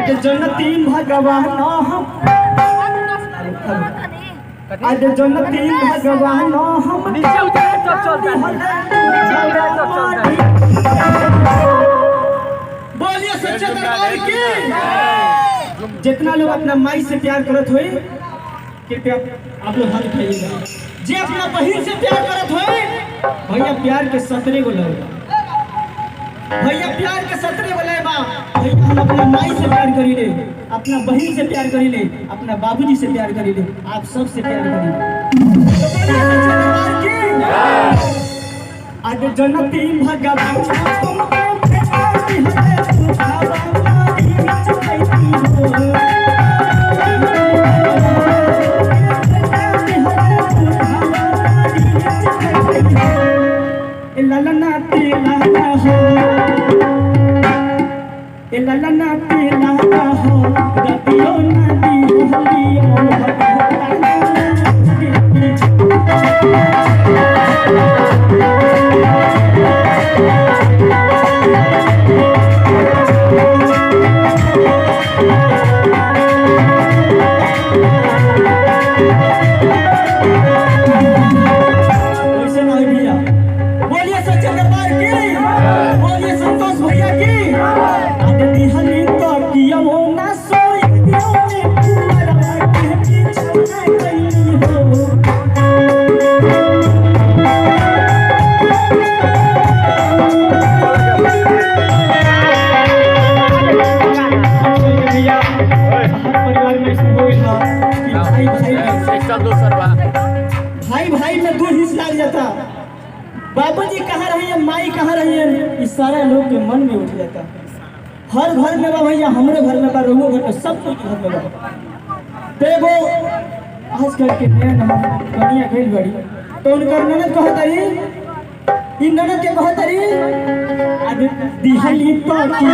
आज जन्नती भगवान हम आज जन्नती भगवान हम नीचे उतर बोलिए सच्चे दरबार की। जितना लोग अपना माई से प्यार करत हुए कृपया आप लोग हाथ उठाइएगा। जे अपना बहन से प्यार करत हुए भैया प्यार के 17 गो लोग भैया प्यार के 17 गो ले बा। भैया हम अपना माई से प्यार करी ले, अपना बहन से प्यार करी ले, अपना बाबूजी से प्यार करी ले, आप सब से प्यार करी ले। आज जन्नती भगवान ललना तेला हो ललना तेला हो रतियो नदी भाई भाई में दो हिस्सा लग जाता। बाबूजी कहाँ रही है, माई कहाँ रही है, इस सारा लोग के मन में उठ जाता। हर घर में बा भैया, हमारे घर में बा, रहुओ घर में, सब कुछ घर में बा। देखो आजकल के नया दुनिया गई बड़ी तो उनका ननद कहत रही, इन ननद के कहत रही आज दिहली पाकी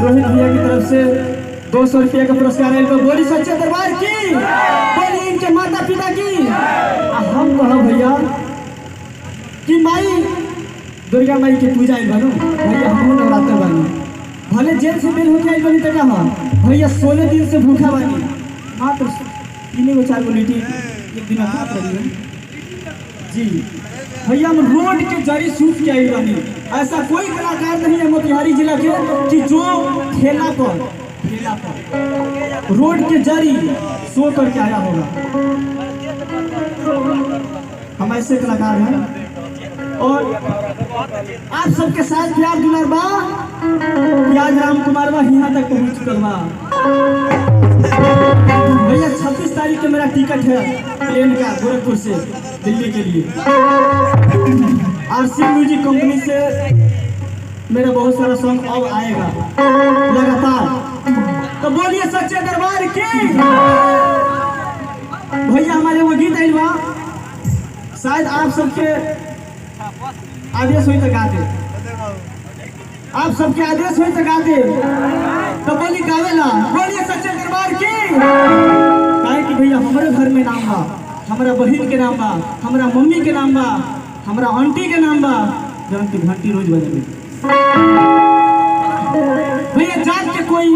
रोहित भैया की तरफ से 200 रुपया का पुरस्कार है। तो बोली सच्चे दरबार की, बोली इनके माता पिता की। हम कहो भैया कि माई दुर्गा माई की पूजा बनो भैया, हम नवरात्र बनी भले जेल से बेल होके आई बनी तो कहा भैया 16 दिन से भूखा बनी, मात्र 3-4 गो लिट्टी एक दिन खात रही जी भैया। हम रोड के जरी सूख के आई बनी। ऐसा कोई कलाकार नहीं है मोतिहारी जिला के कि जो ठेला पर रोड के जरी सो करके आया होगा। हम ऐसे कलाकार हैं और आप सबके साथ प्यार दुलार बा, प्याज राम कुमार बा यहाँ तक पहुँच चुकल बा भैया। 26 तारीख के मेरा टिकट है प्लेन का गोरखपुर से दिल्ली के लिए। आरसी म्यूजिक कंपनी से मेरा बहुत सारा सॉन्ग अब आएगा लगातार। तो बोलिए सच्चे दरबार की। भैया हमारे वो गीत आई बा, शायद आप सबके आदेश हुई तो गा दे, आप सबके आदेश हुई तो गा दे। तो बोली गावेला, बोलिए सच्चे दरबार की। काहे कि भैया हमारे घर में नाम बा, हमारा बहन के नाम बा, हमारा मम्मी के नाम बा, हमारा आंटी के नाम बा, जौन की घंटी रोज बजे। भैया जात के कोई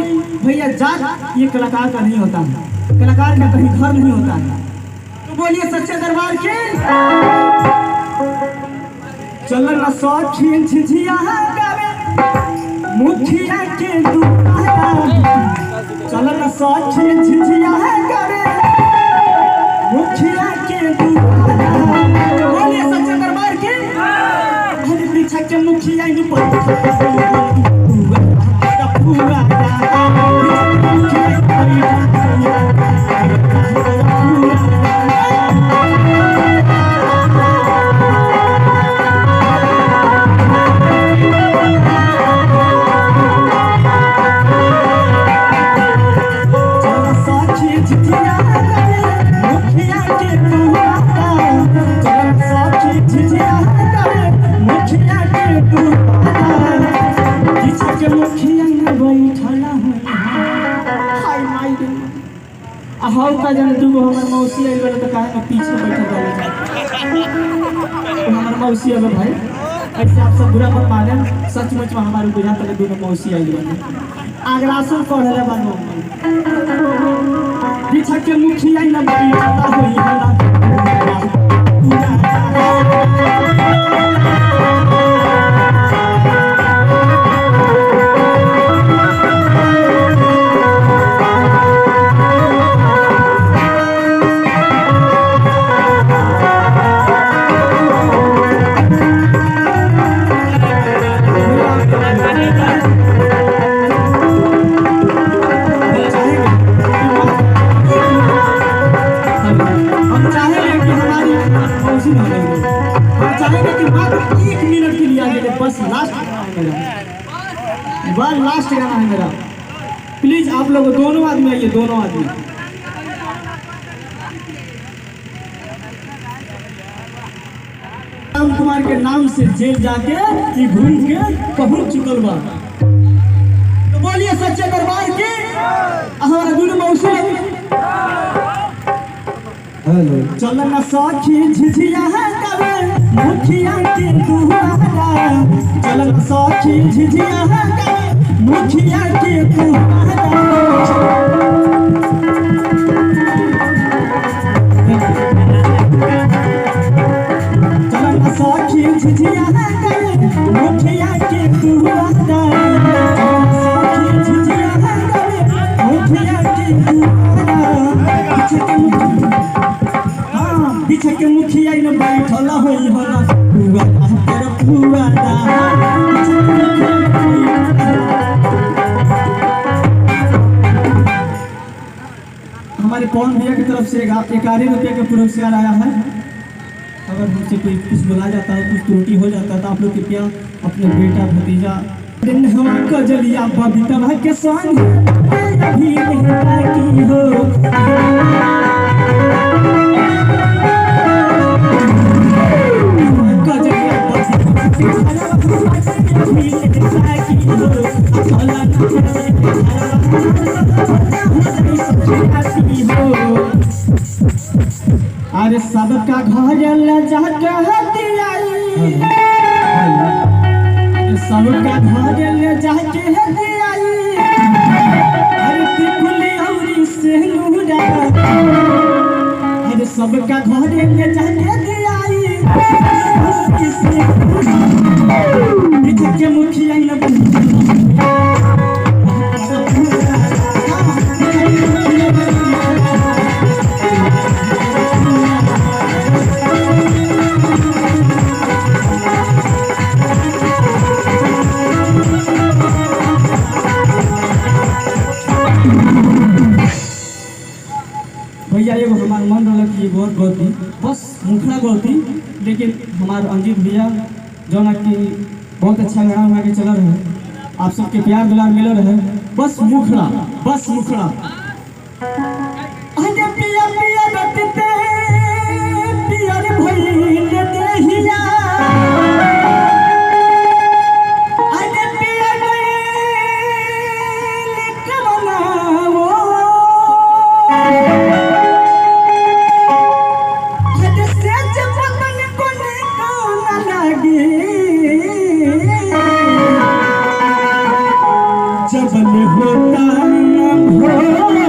भैया जात ये कलाकार का नहीं होता है, कलाकार का कहीं घर नहीं होता है। तो बोलिए सच्चे दरबार के। चल न सखी झिझिया गावे मुखिया के दुआरा, चल न सखी झिझिया गावे मुखिया के दुआरा। बोलिए सच्चे दरबार की। हर पीछा के मुखिया इन हाउ का जाने दूगो हमर मौसी आइल वाला तो काहे में पीछे बैठल रहले। हमर मौसी अब भाई ऐसे आप सब बुरा मत माने, सचमुच में हमारे बुझा तले दूगो मौसी आइल वाला आग्रासन पढ़ले बानो पीछे के मुखिया न बैठता होई हला। लास्ट गाना है मेरा, प्लीज आप लोग दोनों आदमी आइए, दोनों आदमी। राम कुमार के नाम से जेल जाके ये घूम के पहुंच चुकल बा। तो बोलिए सच्चे दरबार की। हमारा दोनों मौसी हेलो। चल न सखी झिझिया गावे मुखिया के दुआरा, चल न सखी झिझिया गावे मुखिया के दुआरा। चल न सखी झिझिया गावे मुखिया के दुआरा, सखी झिझिया गावे मुखिया के दुआरा। पीछे के मुखिया न बैठल होई होला हुआ तेरा हुआ दा। हमारे पवन भैया की तरफ से 11 रुपये का पुरस्कार आया है। अगर हमसे कोई कुछ बोला जाता है, कुछ त्रुटि हो जाता है तो आप लोग कृपया अपने बेटा भतीजा हवा कजलिया बबीता के संग अभी की हो। अरे सबका घर जाके हथियाई, सबका घर जाके हथियाई। अरे तिकुली औरी से नूरा, अरे सबका घर जाके हथियाई। के मुखिया भैया एगो हमार मन रहा कि बहुत गलती बस मुखड़ा गलती, लेकिन हमारे अंजित भैया जो ना कि बहुत अच्छा गाना उड़ा के चला रहे, आप सबके प्यार दुलार मिल रहे। बस मुखड़ा, बस मुखड़ा। अरे पिया पिया रटते पिया रे भइल देहिया, अरे पिया गइल कमनाओ। अरे से जब मन को न लागे, जब होता न हो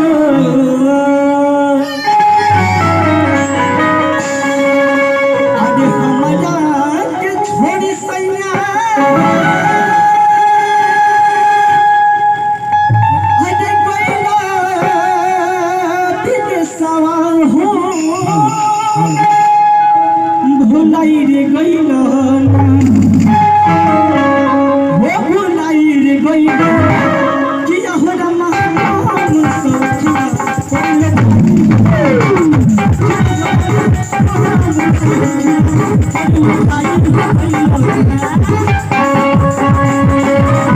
भैया